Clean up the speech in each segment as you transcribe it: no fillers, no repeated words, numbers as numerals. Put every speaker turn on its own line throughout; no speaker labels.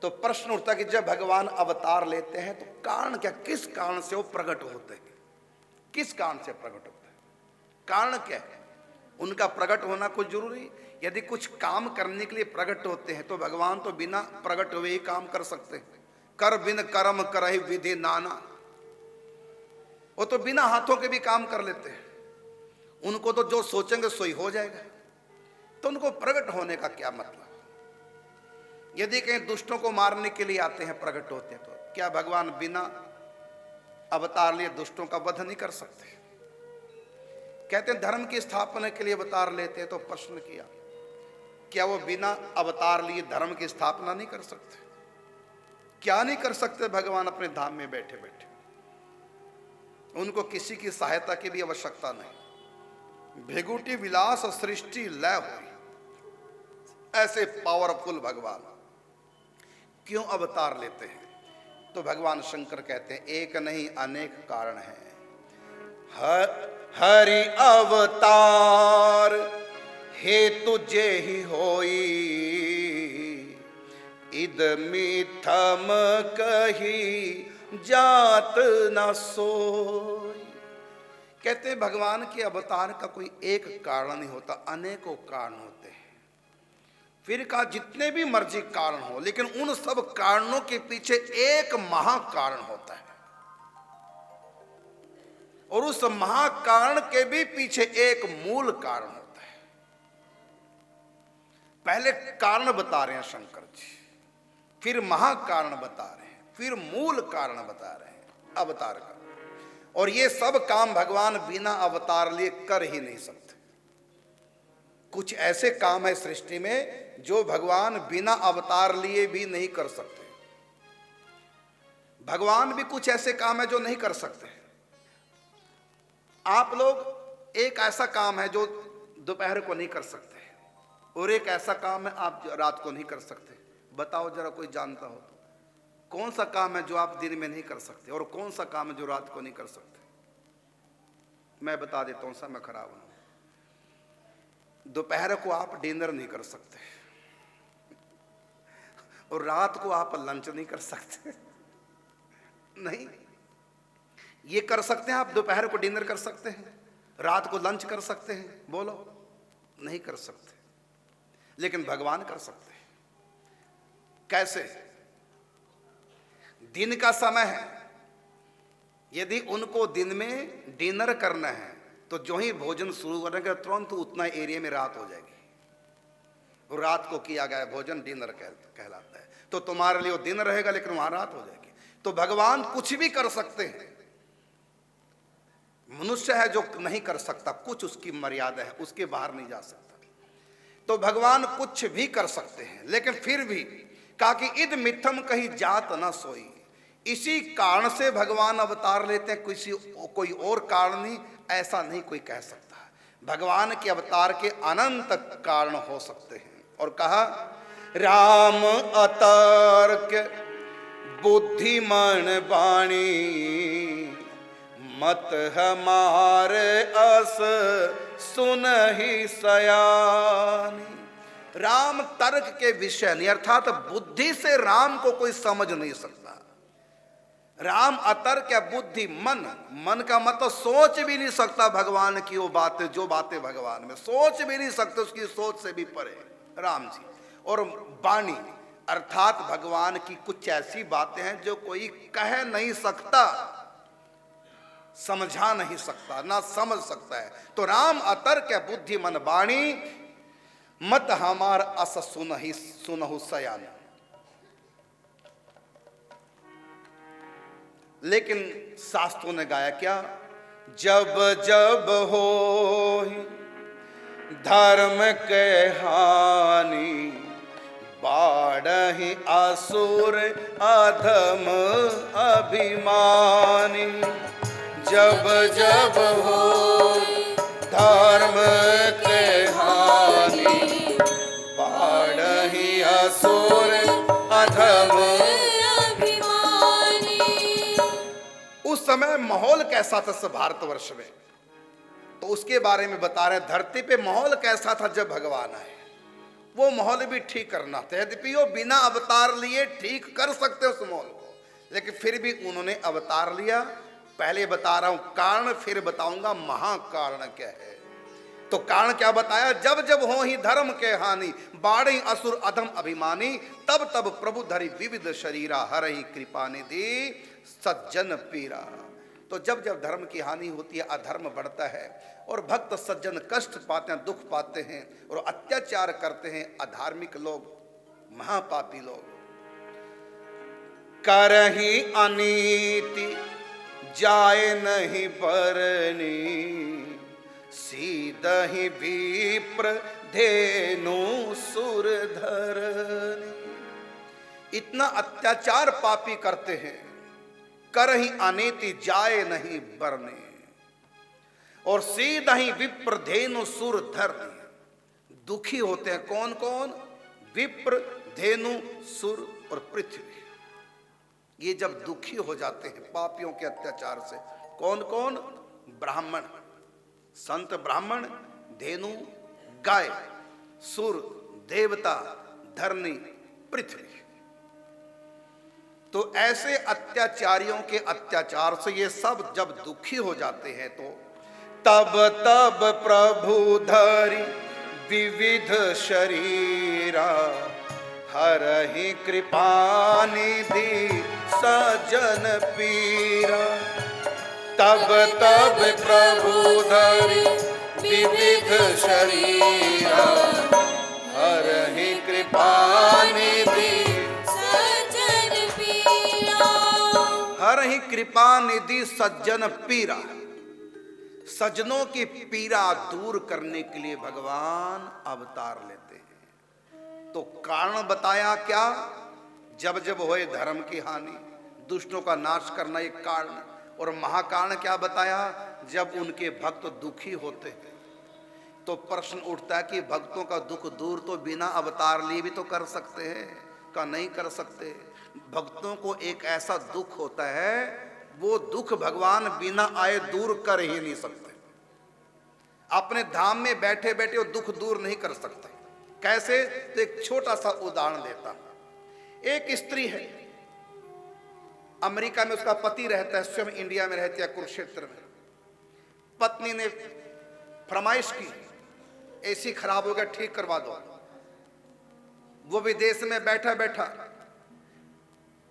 तो प्रश्न उठता कि जब भगवान अवतार लेते हैं तो कारण क्या, किस कारण से वो प्रकट होते हैं, किस कारण से प्रकट होते हैं, कारण क्या है उनका प्रकट होना कुछ जरूरी? यदि कुछ काम करने के लिए प्रकट होते हैं तो भगवान तो बिना प्रकट हुए ही काम कर सकते हैं। कर बिन कर्म करहि विधि नाना, वो तो बिना हाथों के भी काम कर लेते हैं। उनको तो जो सोचेंगे सो ही हो जाएगा, तो उनको प्रकट होने का क्या मतलब? यदि कहीं दुष्टों को मारने के लिए आते हैं, प्रकट होते हैं, तो क्या भगवान बिना अवतार लिए दुष्टों का वध नहीं कर सकते? कहते हैं धर्म की स्थापना के लिए अवतार लेते हैं, तो प्रश्न किया क्या वो बिना अवतार लिए धर्म की स्थापना नहीं कर सकते? क्या नहीं कर सकते भगवान अपने धाम में बैठे बैठे? उनको किसी की सहायता की भी आवश्यकता नहीं। भेगुटी विलास सृष्टि लय हुई, ऐसे पावरफुल भगवान क्यों अवतार लेते हैं? तो भगवान शंकर कहते हैं एक नहीं अनेक कारण हैं। हरि अवतार हेतु जे ही होई, इद मिथम कही जात न सोई। कहते हैं भगवान के अवतार का कोई एक कारण नहीं होता, अनेकों कारण होते हैं। फिर कहा जितने भी मर्जी कारण हो, लेकिन उन सब कारणों के पीछे एक महाकारण होता है, और उस महाकारण के भी पीछे एक मूल कारण होता है। पहले कारण बता रहे हैं शंकर जी, फिर महाकारण बता रहे हैं, फिर मूल कारण बता रहे हैं अवतार का। और ये सब काम भगवान बिना अवतार लिए कर ही नहीं सकते। कुछ ऐसे काम है सृष्टि में जो भगवान बिना अवतार लिए भी नहीं कर सकते। भगवान भी कुछ ऐसे काम है जो नहीं कर सकते। आप लोग एक ऐसा काम है जो दोपहर को नहीं कर सकते, और एक ऐसा काम है आप रात को नहीं कर सकते। बताओ जरा, कोई जानता हो तो कौन सा काम है जो आप दिन में नहीं कर सकते, और कौन सा काम है जो रात को नहीं कर सकते? मैं बता देता हूं, समय खराब हूं। दोपहर को आप डिनर नहीं कर सकते, और रात को आप लंच नहीं कर सकते। नहीं, ये कर सकते हैं आप, दोपहर को डिनर कर सकते हैं, रात को लंच कर सकते हैं? बोलो, नहीं कर सकते। लेकिन भगवान कर सकते हैं। कैसे? दिन का समय है, यदि उनको दिन में डिनर करना है तो जो ही भोजन शुरू करेंगे तुरंत उतना एरिया में रात हो जाएगी। और रात को किया गया भोजन डिनर कहलाता है। तो तुम्हारे लिए वो दिन रहेगा, लेकिन वहां रात हो जाएगी। तो भगवान कुछ भी कर सकते हैं। मनुष्य है जो नहीं कर सकता, कुछ उसकी मर्यादा है, उसके बाहर नहीं जा सकता। तो भगवान कुछ भी कर सकते हैं, लेकिन फिर भी कहा कि इद मिथम कहीं जात न सोई। इसी कारण से भगवान अवतार लेते हैं, कोई और कारण नहीं, ऐसा नहीं कोई कह सकता। भगवान के अवतार के अनंत कारण हो सकते हैं। और कहा राम अतर्क बुद्धिमान वाणी, मत हमारे अस सुनहि सयानी। राम तर्क के विषय नहीं, अर्थात बुद्धि से राम को कोई समझ नहीं सकता। राम अतर्क या बुद्धि, मन का मतलब सोच भी नहीं सकता भगवान की वो बातें, जो बातें भगवान में सोच भी नहीं सकते, उसकी सोच से भी परे राम जी। और वाणी अर्थात भगवान की कुछ ऐसी बातें हैं जो कोई कह नहीं सकता, समझा नहीं सकता, ना समझ सकता है। तो राम अतर्क है बुद्धि मन वाणी, मत हमार अस सुनहु सयान। लेकिन शास्त्रों ने गाया क्या? जब जब हो धर्म के हानि, बाढ़हि असुर अधम अभिमानी। जब जब हो धर्म के हानि, बाढ़हि असुर अधम अभिमानी। उस समय माहौल कैसा था भारतवर्ष में, तो उसके बारे में बता रहे हैं। धरती पे माहौल कैसा था जब भगवान आए। वो माहौल भी ठीक करना था। यद्यपि वो बिना अवतार लिए ठीक कर सकते उस माहौल को, लेकिन फिर भी उन्होंने अवतार लिया। पहले बता रहा हूं कारण, फिर बताऊंगा महाकारण क्या है। तो कारण क्या बताया, जब जब हो ही धर्म के हानि, बाढ़ी असुर अधम अभिमानी, तब तब प्रभु धरि विविध शरीरा, हर ही कृपा निधि सज्जन पीरा। तो जब जब धर्म की हानि होती है, अधर्म बढ़ता है और भक्त सज्जन कष्ट पाते हैं, दुख पाते हैं और अत्याचार करते हैं अधार्मिक लोग, महापापी लोग। करही अनीति जाए नहीं बरनी, सीधहि विप्र धेनु सुर धरनी। इतना अत्याचार पापी करते हैं, करही अनीति जाए नहीं बरने, और सीधा ही विप्र धेनु सुर धरनी। दुखी होते हैं कौन कौन, विप्र, धेनु, सुर और पृथ्वी। ये जब दुखी हो जाते हैं पापियों के अत्याचार से, कौन कौन, ब्राह्मण, संत ब्राह्मण, धेनु गाय, सुर देवता, धरनी पृथ्वी। तो ऐसे अत्याचारियों के अत्याचार से ये सब जब दुखी हो जाते हैं, तो तब तब प्रभु धरि विविध शरीरा, हरहि कृपा निधि सज्जन पीरा। तब तब प्रभु धरि विविध शरीरा, हरहि कृपा निधि सज्जन पीरा। हरहि कृपा निधि सज्जन पीरा। सज्जनों की पीड़ा दूर करने के लिए भगवान अवतार लेते हैं। तो कारण बताया क्या, जब जब होए धर्म की हानि, दुष्टों का नाश करना एक कारण। और महाकारण क्या बताया, जब उनके भक्त दुखी होते हैं। तो प्रश्न उठता है कि भक्तों का दुख दूर तो बिना अवतार लिए भी तो कर सकते हैं, का नहीं कर सकते। भक्तों को एक ऐसा दुख होता है, वो दुख भगवान बिना आए दूर कर ही नहीं सकते। अपने धाम में बैठे बैठे वो दुख दूर नहीं कर सकते। कैसे, तो एक छोटा सा उदाहरण देता हूं। एक स्त्री है, अमेरिका में उसका पति रहता है, स्वयं इंडिया में रहती है कुरुक्षेत्र में। पत्नी ने फरमाइश की, एसी खराब हो गया, ठीक करवा दो। वो विदेश में बैठा बैठा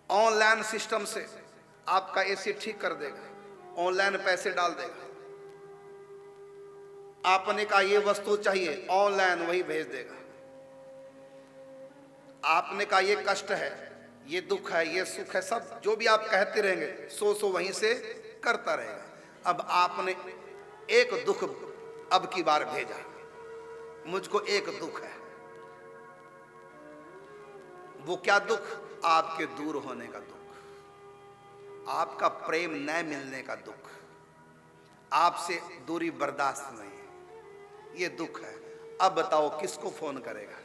ऑनलाइन सिस्टम से आपका एसी ठीक कर देगा, ऑनलाइन पैसे डाल देगा। आपने कहा ये वस्तु चाहिए, ऑनलाइन वही भेज देगा। आपने कहा ये कष्ट है, ये दुख है, ये सुख है, सब जो भी आप कहते रहेंगे सो वहीं से करता रहेगा। अब आपने एक दुख अब की बार भेजा, मुझको एक दुख है। वो क्या दुख, आपके दूर होने का दुख, आपका प्रेम न मिलने का दुख, आपसे दूरी बर्दाश्त नहीं, ये दुख है। अब बताओ किसको फोन करेगा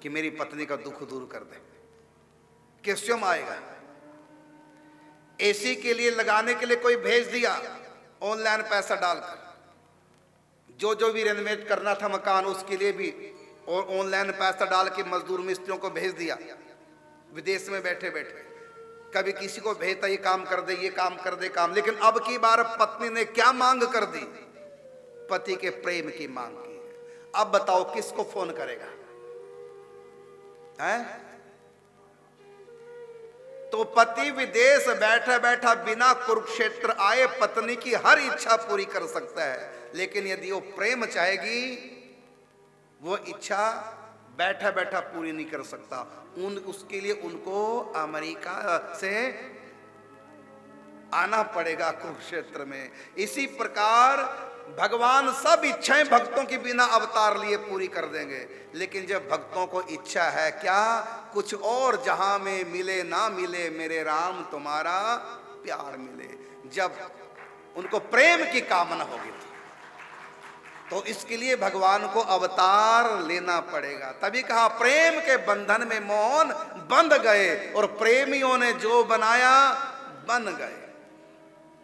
कि मेरी पत्नी का दुख दूर कर दे, किस स्वयं आएगा। एसी के लिए लगाने के लिए कोई भेज दिया ऑनलाइन पैसा डालकर, जो भी रेनोवेट करना था मकान उसके लिए भी और ऑनलाइन पैसा डाल के मजदूर मिस्त्रियों को भेज दिया विदेश में बैठे बैठे। कभी किसी को भेजता ये काम कर दे, ये काम कर दे काम। लेकिन अब की बार पत्नी ने क्या मांग कर दी, पति के प्रेम की मांग की है। अब बताओ किसको फोन करेगा, हैं? तो पति विदेश बैठा बैठा बिना कुरुक्षेत्र आए पत्नी की हर इच्छा पूरी कर सकता है, लेकिन यदि वो प्रेम चाहेगी वो इच्छा बैठा बैठा पूरी नहीं कर सकता। उसके लिए उनको अमेरिका से आना पड़ेगा कुरुक्षेत्र में। इसी प्रकार भगवान सब इच्छाएं भक्तों की बिना अवतार लिए पूरी कर देंगे, लेकिन जब भक्तों को इच्छा है क्या, कुछ और जहां में मिले ना मिले मेरे राम तुम्हारा प्यार मिले, जब उनको प्रेम की कामना होगी तो इसके लिए भगवान को अवतार लेना पड़ेगा। तभी कहा प्रेम के बंधन में मोहन बंध गए और प्रेमियों ने जो बनाया बन गए।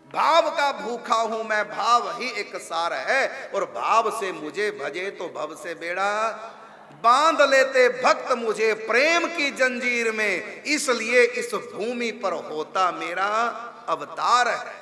भाव का भूखा हूं मैं, भाव ही एक सार है, और भाव से मुझे भजे तो भव से बेड़ा बांध लेते भक्त मुझे प्रेम की जंजीर में, इसलिए इस भूमि पर होता मेरा अवतार है।